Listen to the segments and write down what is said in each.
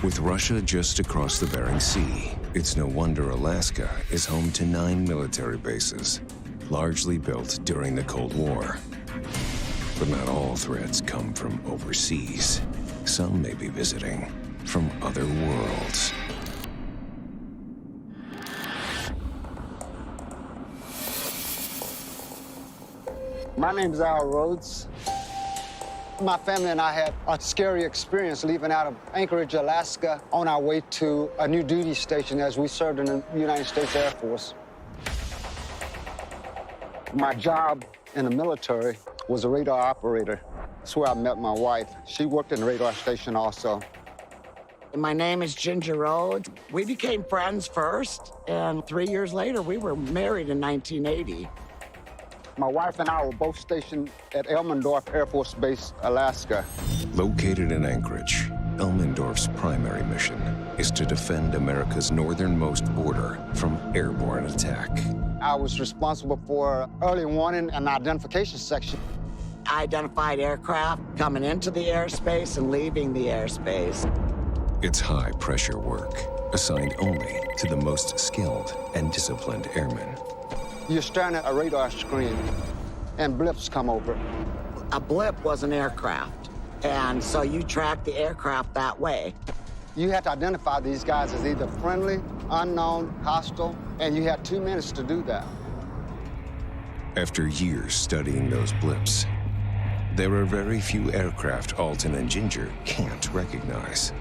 With Russia just across the Bering Sea, it's no wonder Alaska is home to 9 military bases, largely built during the Cold War. But not all threats come from overseas. Some may be visiting from other worlds. My name is Al Rhodes. My family and I had a scary experience leaving out of Anchorage, Alaska, on our way to a new duty station as we served in the United States Air Force. My job in the military was a radar operator. That's where I met my wife. She worked in the radar station also. My name is Ginger Rhodes. We became friends first, and 3 years later, we were married in 1980. My wife and I were both stationed at Elmendorf Air Force Base, Alaska. Located in Anchorage, Elmendorf's primary mission is to defend America's northernmost border from airborne attack. I was responsible for early warning and identification section. I identified aircraft coming into the airspace and leaving the airspace. It's high-pressure work, assigned only to the most skilled and disciplined airmen. You're staring at a radar screen, and blips come over. A blip was an aircraft, and so you track the aircraft that way. You had to identify these guys as either friendly, unknown, hostile, and you had 2 minutes to do that. After years studying those blips, there are very few aircraft Alton and Ginger can't recognize.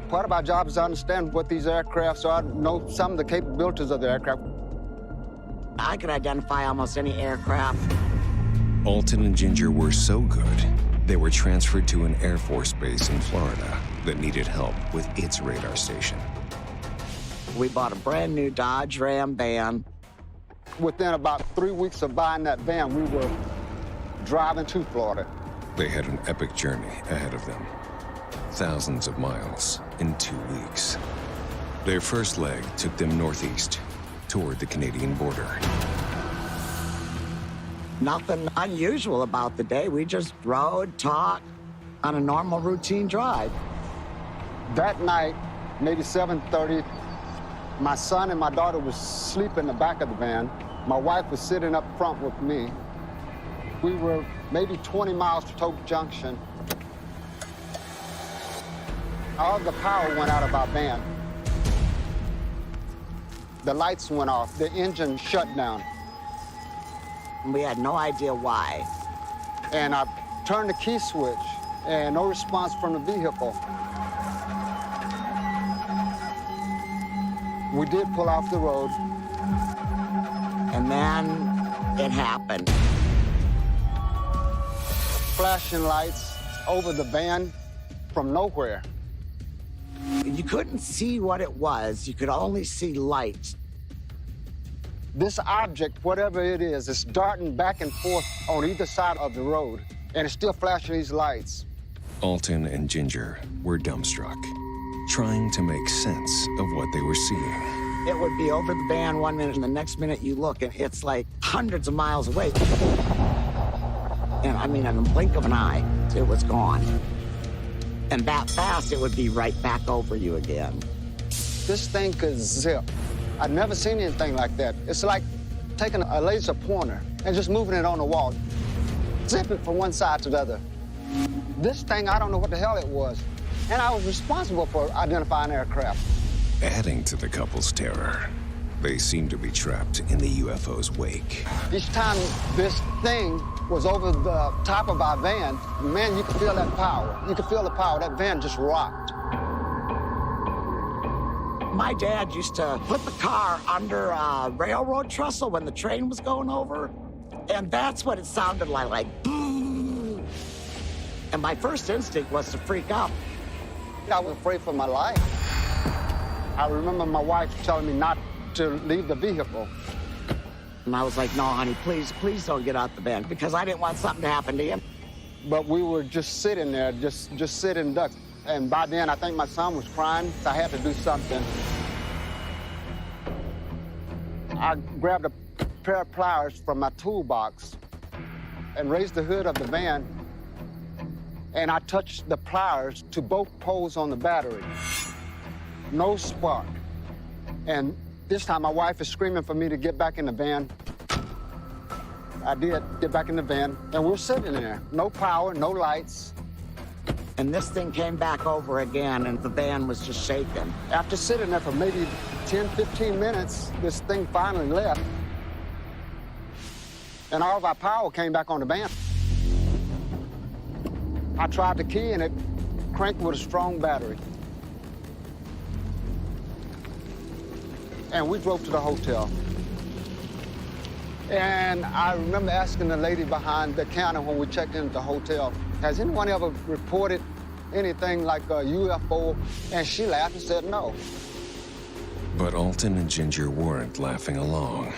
Part of our job is to understand what these aircrafts are, know some of the capabilities of the aircraft. I could identify almost any aircraft. Alton and Ginger were so good, they were transferred to an Air Force base in Florida that needed help with its radar station. We bought a brand new Dodge Ram van. Within about 3 weeks of buying that van, we were driving to Florida. They had an epic journey ahead of them. Thousands of miles in 2 weeks. Their first leg took them northeast, toward the Canadian border. Nothing unusual about the day. We just rode, talked on a normal routine drive. That night, maybe 7:30, my son and my daughter was asleep in the back of the van. My wife was sitting up front with me. We were maybe 20 miles to Toke Junction. All the power went out of our van. The lights went off, the engine shut down. We had no idea why. And I turned the key switch, and no response from the vehicle. We did pull off the road. And then it happened. Flashing lights over the van from nowhere. You couldn't see what it was. You could only see lights. This object, whatever it is darting back and forth on either side of the road, and it's still flashing these lights. Alton and Ginger were dumbstruck, trying to make sense of what they were seeing. It would be over the van 1 minute, and the next minute you look, and it's like hundreds of miles away. And I mean, in the blink of an eye, it was gone. And that fast, it would be right back over you again. This thing could zip. I'd never seen anything like that. It's like taking a laser pointer and just moving it on the wall. Zip it from one side to the other. This thing, I don't know what the hell it was. And I was responsible for identifying aircraft. Adding to the couple's terror, they seemed to be trapped in the UFO's wake. Each time this thing was over the top of our van, man, you could feel that power. You could feel the power. That van just rocked. My dad used to put the car under a railroad trestle when the train was going over, and that's what it sounded like boom. And my first instinct was to freak out. I was afraid for my life. I remember my wife telling me not to leave the vehicle. And I was like, no, honey, please don't get out the van, because I didn't want something to happen to him. But we were just sitting there, just sitting duck. And by then, I think my son was crying, so I had to do something. I grabbed a pair of pliers from my toolbox and raised the hood of the van, and I touched the pliers to both poles on the battery. no spark. And this time my wife is screaming for me to get back in the van. I did get back in the van, and we're sitting there. No power, no lights. And this thing came back over again, and the van was just shaking. After sitting there for maybe 10, 15 minutes, this thing finally left. And all of our power came back on the van. I tried the key, and it cranked with a strong battery. And we drove to the hotel. And I remember asking the lady behind the counter when we checked into the hotel, has anyone ever reported anything like a UFO? And she laughed and said no. But Alton and Ginger weren't laughing along,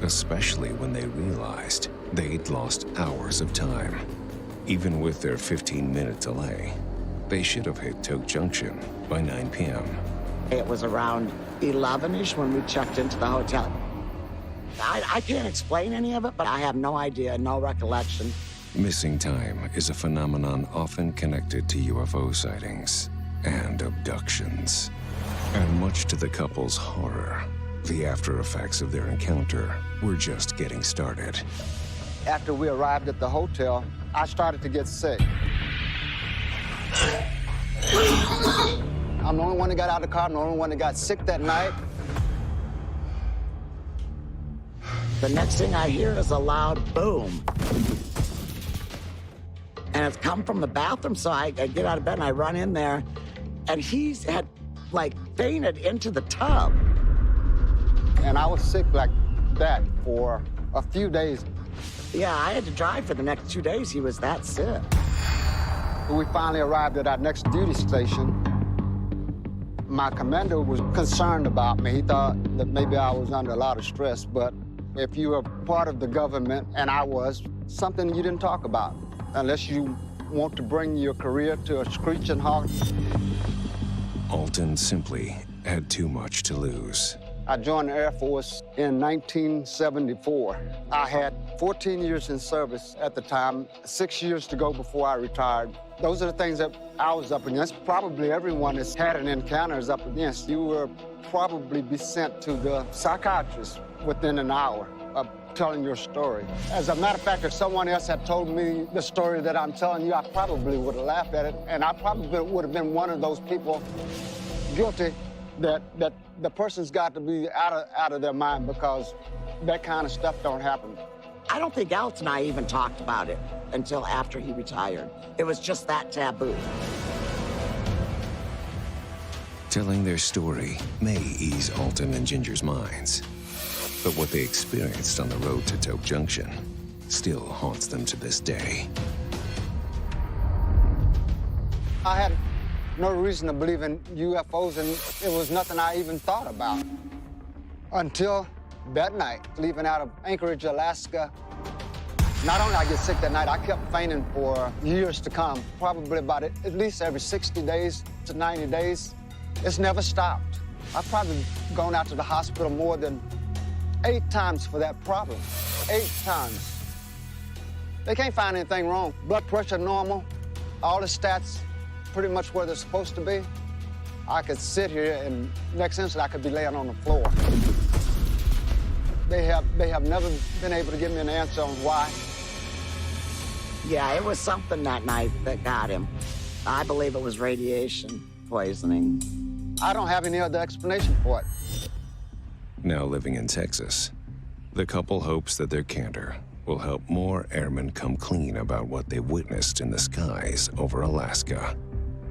especially when they realized they'd lost hours of time. Even with their 15-minute delay, they should have hit Toke Junction by 9 p.m. It was around 11-ish when we checked into the hotel. I can't explain any of it, but I have no idea, no recollection. Missing time is a phenomenon often connected to UFO sightings and abductions. And much to the couple's horror, the after effects of their encounter were just getting started. After we arrived at the hotel, I started to get sick. I'm the only one that got out of the car, I'm the only one that got sick that night. The next thing I hear is a loud boom. And it's come from the bathroom, so I get out of bed and I run in there, and he's had, like, fainted into the tub. And I was sick like that for a few days. Yeah, I had to drive for the next 2 days. He was that sick. When we finally arrived at our next duty station, my commander was concerned about me. He thought that maybe I was under a lot of stress, but if you were part of the government, and I was, something you didn't talk about, unless you want to bring your career to a screeching halt. Alton simply had too much to lose. I joined the Air Force in 1974. I had 14 years in service at the time, 6 years to go before I retired. Those are the things that I was up against. Probably everyone that's had an encounter is up against. You will probably be sent to the psychiatrist within an hour of telling your story. As a matter of fact, if someone else had told me the story that I'm telling you, I probably would have laughed at it, and I probably would have been one of those people guilty that the person's got to be out of their mind, because that kind of stuff don't happen. I don't think Alt and I even talked about it until after he retired. It was just that taboo. Telling their story may ease Alton and Ginger's minds, but what they experienced on the road to Toke Junction still haunts them to this day. I had no reason to believe in UFOs, and it was nothing I even thought about until that night, leaving out of Anchorage, Alaska. Not only did I get sick that night, I kept fainting for years to come, probably about at least every 60 days to 90 days. It's never stopped. I've probably gone out to the hospital more than 8 times for that problem. 8 times. They can't find anything wrong. Blood pressure normal, all the stats pretty much where they're supposed to be. I could sit here and next instant I could be laying on the floor. They have never been able to give me an answer on why. Yeah, it was something that night that got him. I believe it was radiation poisoning. I don't have any other explanation for it. Now living in Texas, the couple hopes that their candor will help more airmen come clean about what they witnessed in the skies over Alaska.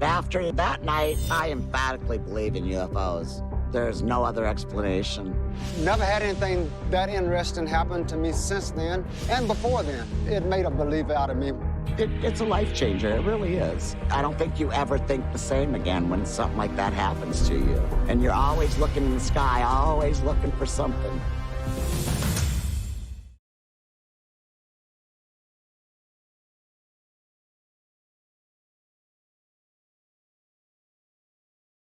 After that night, I emphatically believe in UFOs. There's no other explanation. Never had anything that interesting happen to me since then and before then. It made a believer out of me. It's a life changer, it really is. I don't think you ever think the same again when something like that happens to you. And you're always looking in the sky, always looking for something.